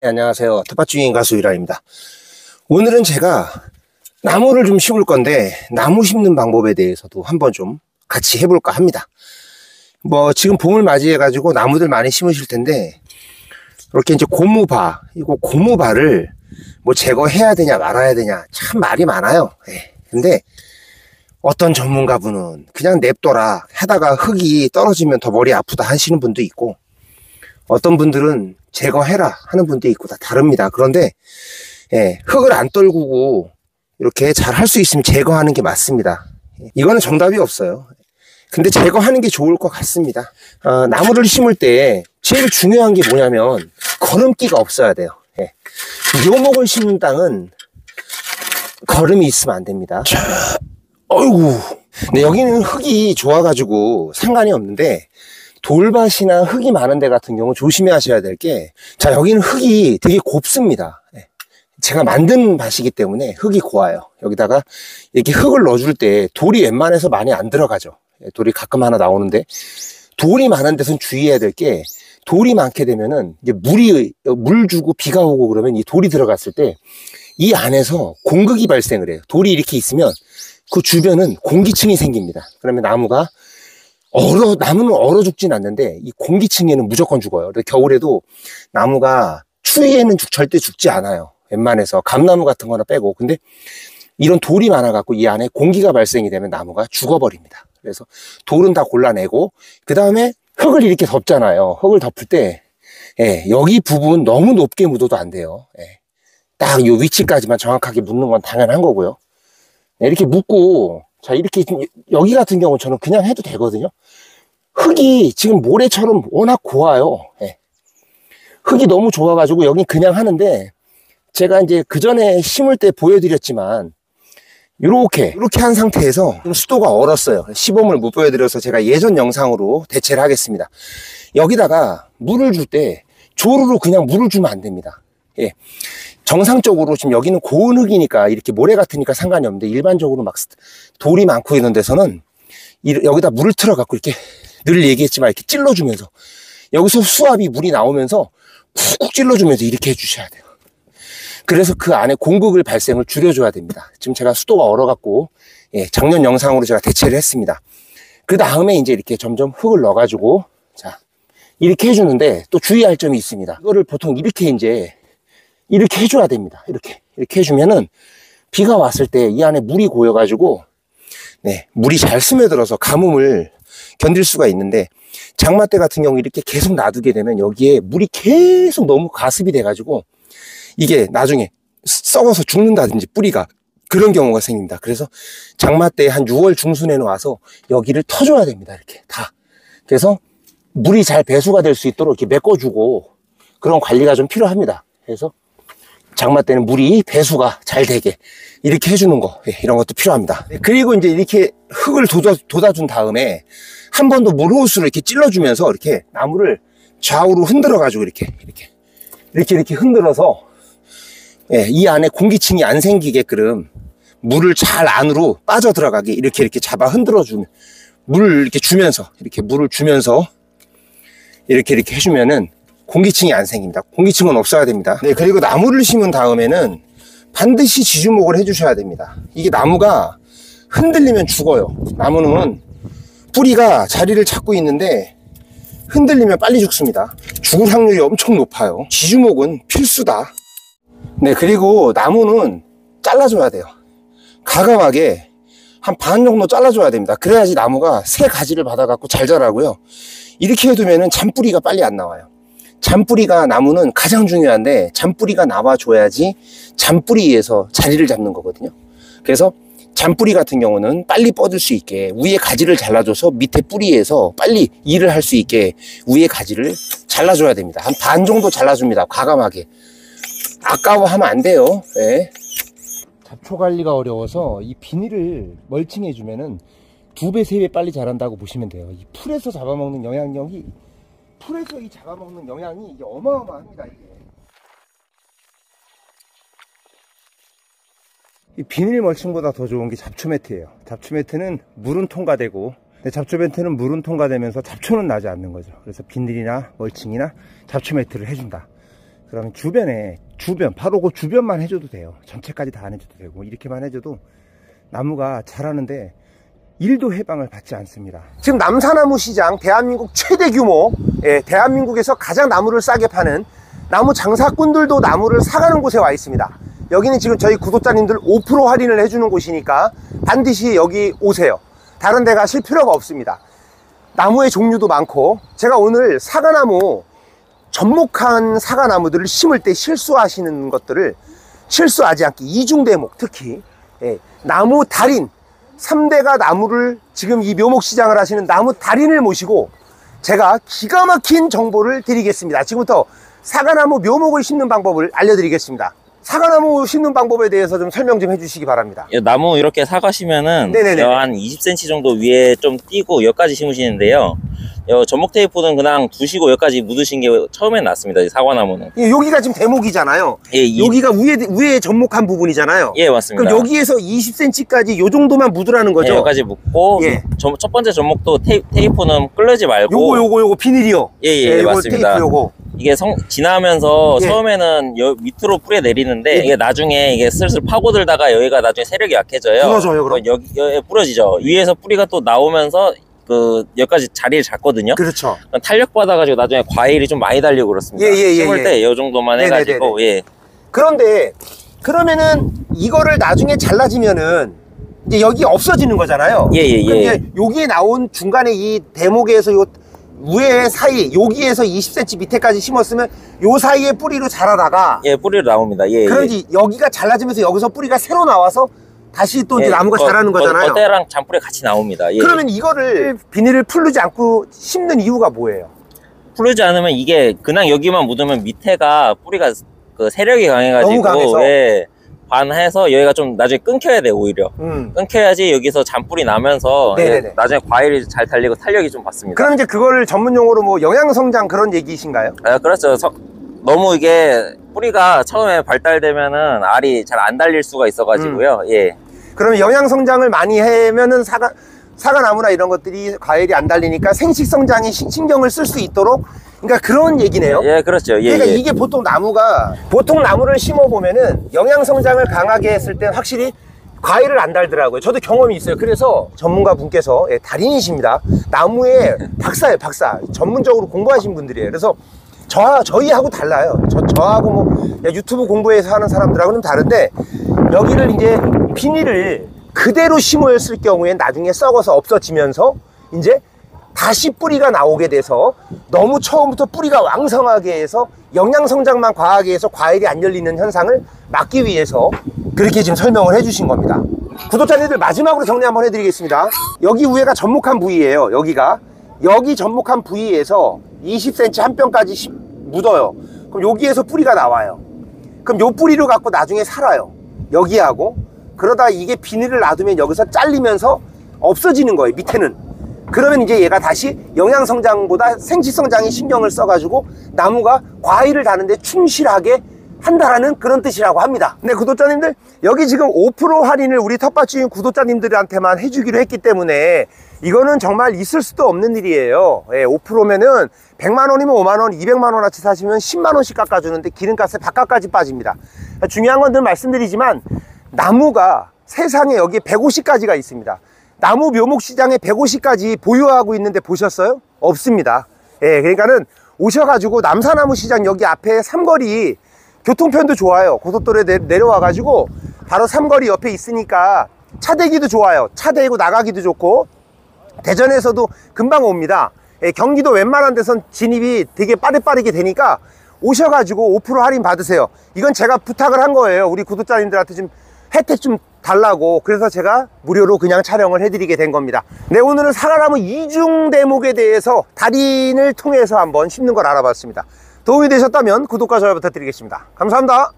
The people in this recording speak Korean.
네, 안녕하세요. 텃밭주인 가수 이라입니다. 오늘은 제가 나무를 좀 심을 건데 나무 심는 방법에 대해서도 한번 좀 같이 해볼까 합니다. 지금 봄을 맞이해 가지고 나무들 많이 심으실 텐데 이렇게 이제 고무바, 이거 고무바를 제거해야 되냐 말아야 되냐 참 말이 많아요. 근데 어떤 전문가분은 그냥 냅둬라 하다가 흙이 떨어지면 더 머리 아프다 하시는 분도 있고, 어떤 분들은 제거해라 하는 분도 있고 다 다릅니다. 그런데 흙을 안 떨구고 이렇게 잘 할 수 있으면 제거하는 게 맞습니다. 이거는 정답이 없어요. 근데 제거하는 게 좋을 것 같습니다. 나무를 심을 때 제일 중요한 게 뭐냐면 거름기가 없어야 돼요. 묘목을 심는 땅은 거름이 있으면 안 됩니다. 어이구. 네, 여기는 흙이 좋아가지고 상관이 없는데 돌밭이나 흙이 많은 데 같은 경우 조심하셔야 될 게, 자, 여기는 흙이 되게 곱습니다. 제가 만든 밭이기 때문에 흙이 고와요. 여기다가 이렇게 흙을 넣어줄 때 돌이 웬만해서 많이 안 들어가죠. 돌이 가끔 하나 나오는데, 돌이 많은 데서는 주의해야 될 게, 돌이 많게 되면은 이제 물 주고 비가 오고 그러면 이 돌이 들어갔을 때 이 안에서 공극이 발생을 해요. 돌이 이렇게 있으면 그 주변은 공기층이 생깁니다. 그러면 나무는 얼어 죽진 않는데 이 공기층에는 무조건 죽어요. 그래서 겨울에도 나무가 추위에는 절대 죽지 않아요. 웬만해서 감나무 같은 거나 빼고. 근데 이런 돌이 많아갖고 이 안에 공기가 발생이 되면 나무가 죽어버립니다. 그래서 돌은 다 골라내고, 그 다음에 흙을 이렇게 덮잖아요. 흙을 덮을 때 여기 부분 너무 높게 묻어도 안 돼요. 딱 이 위치까지만 정확하게 묻는 건 당연한 거고요. 이렇게 묻고, 자, 이렇게 여기 같은 경우처럼 그냥 해도 되거든요. 흙이 지금 모래처럼 워낙 고와요. 흙이 너무 좋아가지고 여기 그냥 하는데, 제가 이제 그 전에 심을 때 보여드렸지만 이렇게 한 상태에서 좀 수도가 얼었어요. 시범을 못 보여드려서 제가 예전 영상으로 대체를 하겠습니다. 여기다가 물을 줄 때 조르르 그냥 물을 주면 안 됩니다. 정상적으로 지금 여기는 고운 흙이니까 이렇게 모래 같으니까 상관이 없는데, 일반적으로 막 돌이 많고 이런 데서는 여기다 물을 틀어 갖고 이렇게 늘 얘기했지만 이렇게 찔러주면서, 여기서 수압이 물이 나오면서 쿡쿡 찔러주면서 이렇게 해주셔야 돼요. 그래서 그 안에 공극을 발생을 줄여줘야 됩니다. 지금 제가 수도가 얼어갖고 작년 영상으로 제가 대체를 했습니다. 그 다음에 이제 이렇게 점점 흙을 넣어가지고, 자, 이렇게 해주는데 또 주의할 점이 있습니다. 이거를 보통 이렇게 해줘야 됩니다. 이렇게 해주면은 비가 왔을 때 이 안에 물이 고여가지고 물이 잘 스며들어서 가뭄을 견딜 수가 있는데, 장마 때 같은 경우 이렇게 계속 놔두게 되면 여기에 물이 계속 너무 가습이 돼가지고 이게 나중에 썩어서 죽는다든지 뿌리가, 그런 경우가 생깁니다. 그래서 장마 때 한 6월 중순에는 와서 여기를 터줘야 됩니다. 이렇게 다. 그래서 물이 잘 배수가 될 수 있도록 이렇게 메꿔주고, 그런 관리가 좀 필요합니다. 그래서 장마 때는 물이 배수가 잘 되게 이렇게 해주는 거, 이런 것도 필요합니다. 그리고 이제 이렇게 흙을 돋아준 다음에 한 번 더 물호스로 이렇게 찔러주면서 이렇게 나무를 좌우로 흔들어 가지고 이렇게 흔들어서 이 안에 공기층이 안 생기게끔 물을 잘 안으로 빠져 들어가게 이렇게 잡아 흔들어 주면, 물을 이렇게 주면서 물을 주면서 이렇게 해주면은 공기층이 안 생깁니다. 공기층은 없어야 됩니다. 그리고 나무를 심은 다음에는 반드시 지주목을 해주셔야 됩니다. 이게 나무가 흔들리면 죽어요. 나무는 뿌리가 자리를 찾고 있는데 흔들리면 빨리 죽습니다. 죽을 확률이 엄청 높아요. 지주목은 필수다. 그리고 나무는 잘라줘야 돼요. 가감하게 한 반 정도 잘라줘야 됩니다. 그래야지 나무가 새 가지를 받아갖고 잘 자라고요. 이렇게 해두면은 잔뿌리가 빨리 안 나와요. 잔뿌리가 나무는 가장 중요한데, 잔뿌리가 나와줘야지 잔뿌리에서 자리를 잡는 거거든요. 그래서 잔뿌리 같은 경우는 빨리 뻗을 수 있게 위에 가지를 잘라줘서 밑에 뿌리에서 빨리 일을 할 수 있게 위에 가지를 잘라줘야 됩니다. 한 반 정도 잘라줍니다. 과감하게. 아까워하면 안 돼요. 잡초 관리가 어려워서 이 비닐을 멀칭해주면은 2배, 3배 빨리 자란다고 보시면 돼요. 이 풀에서 잡아먹는 영향력이, 풀에서 이 잡아먹는 영향이 이게 어마어마합니다. 이 비닐 멀칭보다 더 좋은 게 잡초 매트예요. 잡초 매트는 물은 통과되고, 잡초 매트는 물은 통과되면서 잡초는 나지 않는 거죠. 그래서 비닐이나 멀칭이나 잡초 매트를 해준다. 그러면 주변 바로 그 주변만 해줘도 돼요. 전체까지 다 안 해줘도 되고, 이렇게만 해줘도 나무가 자라는데 1도 해방을 받지 않습니다. 지금 남사나무 시장, 대한민국 최대 규모, 대한민국에서 가장 나무를 싸게 파는 나무 장사꾼들도 나무를 사가는 곳에 와 있습니다. 여기는 지금 저희 구독자님들 5% 할인을 해주는 곳이니까 반드시 여기 오세요. 다른 데 가실 필요가 없습니다. 나무의 종류도 많고, 제가 오늘 사과나무, 접목한 사과나무들을 심을 때 실수하시는 것들을 실수하지 않게 이중대목, 특히 나무 달인 3대가 나무를 지금 이 묘목시장을 하시는 나무 달인을 모시고 제가 기가 막힌 정보를 드리겠습니다. 지금부터 사과나무 묘목을 심는 방법을 알려드리겠습니다. 사과나무 심는 방법에 대해서 좀 설명 좀 해주시기 바랍니다. 나무 이렇게 사가시면은 한 20cm 정도 위에 좀 띄고 여기까지 심으시는데요. 전목 테이프는 그냥 두시고 여기까지 묻으신 게 처음엔 낫습니다. 사과나무는. 여기가 지금 대목이잖아요. 여기가 위에 접목한 부분이잖아요. 예, 맞습니다. 그럼 여기에서 20cm까지 요 정도만 묻으라는 거죠? 여기까지 묻고, 첫 번째 접목도 테이프는 끌르지 말고. 요거 비닐이요? 예, 맞습니다. 테이프 요거. 이게 지나면서 처음에는 밑으로 뿌려 내리는데 이게 나중에 이게 슬슬 파고들다가 여기가 나중에 세력이 약해져요. 부러져요, 그럼? 여기 부러지죠. 위에서 뿌리가 또 나오면서 여기까지 자리를 잡거든요. 그렇죠. 탄력 받아가지고 나중에 과일이 좀 많이 달리고 그렇습니다. 심을 때 이 정도만 해가지고. 그런데 그러면은 이거를 나중에 잘라지면은 이제 여기 없어지는 거잖아요. 근데 여기에 나온 중간에 이 대목에서 요 위에 사이, 여기에서 20cm 밑에까지 심었으면 요 사이에 뿌리로 자라다가 뿌리로 나옵니다. 그런지 여기가 잘라지면서 여기서 뿌리가 새로 나와서 다시 또 이제 나무가 자라는 거잖아요. 겉대랑 잔뿌리 같이 나옵니다. 그러면 이거를 비닐을 풀르지 않고 심는 이유가 뭐예요? 풀르지 않으면 이게 그냥 여기만 묻으면 밑에가 뿌리가 세력이 강해가지고 너무 강해서 반해서 여기가 좀 나중에 끊겨야 돼. 오히려 끊겨야지 여기서 잔뿌리 나면서 나중에 과일이 잘 달리고 탄력이 좀 받습니다. 그럼 이제 그거를 전문용어로 뭐 영양성장 그런 얘기이신가요? 그렇죠. 너무 이게 뿌리가 처음에 발달되면은 알이 잘 안 달릴 수가 있어가지고요. 그러면 영양성장을 많이 하면은 사과나무나 이런 것들이 과일이 안 달리니까 생식성장에 신경을 쓸 수 있도록, 그러니까 그런 얘기네요. 그렇죠. 그러니까 이게 보통 나무를 심어보면은 영양성장을 강하게 했을 때 확실히 과일을 안 달더라고요. 저도 경험이 있어요. 그래서 전문가 분께서 달인이십니다. 나무의 박사예요, 박사. 전문적으로 공부하신 분들이에요. 그래서 저희하고 달라요. 저하고 뭐 유튜브 공부해서 하는 사람들하고는 다른데, 여기를 이제 비닐을 그대로 심었을 경우에 나중에 썩어서 없어지면서 이제 다시 뿌리가 나오게 돼서 너무 처음부터 뿌리가 왕성하게 해서 영양성장만 과하게 해서 과일이 안 열리는 현상을 막기 위해서 그렇게 지금 설명을 해주신 겁니다. 구독자님들 마지막으로 정리 한번 해드리겠습니다. 여기 위에가 접목한 부위예요. 여기 접목한 부위에서 20cm 한 뼘까지 묻어요. 그럼 여기에서 뿌리가 나와요. 그럼 요 뿌리를 갖고 나중에 살아요. 여기하고. 그러다 이게 비닐을 놔두면 여기서 잘리면서 없어지는 거예요, 밑에는. 그러면 이제 얘가 다시 영양성장보다 생식성장에 신경을 써가지고 나무가 과일을 다는데 충실하게 한다라는 그런 뜻이라고 합니다. 네, 구독자님들, 여기 지금 5% 할인을 우리 텃밭주인 구독자님들한테만 해주기로 했기 때문에 이거는 정말 있을 수도 없는 일이에요. 5%면은 100만원이면 5만원, 200만원어치 사시면 10만원씩 깎아주는데 기름값에 밥값까지 빠집니다. 중요한 건 늘 말씀드리지만 나무가 세상에 여기 150가지가 있습니다. 나무 묘목시장에 150가지 보유하고 있는데 보셨어요? 없습니다. 그러니까는 오셔가지고 남사나무 시장 여기 앞에 삼거리 교통편도 좋아요. 고속도로에 내려와가지고 바로 삼거리 옆에 있으니까 차 대기도 좋아요. 차 대고 나가기도 좋고 대전에서도 금방 옵니다. 경기도 웬만한 데선 진입이 되게 빠르게 되니까 오셔가지고 5% 할인 받으세요. 이건 제가 부탁을 한 거예요. 우리 구독자님들한테 좀 혜택 좀 달라고. 그래서 제가 무료로 그냥 촬영을 해드리게 된 겁니다. 네, 오늘은 사과나무 이중 대목에 대해서 달인을 통해서 한번 심는 걸 알아봤습니다. 도움이 되셨다면 구독과 좋아요 부탁드리겠습니다. 감사합니다.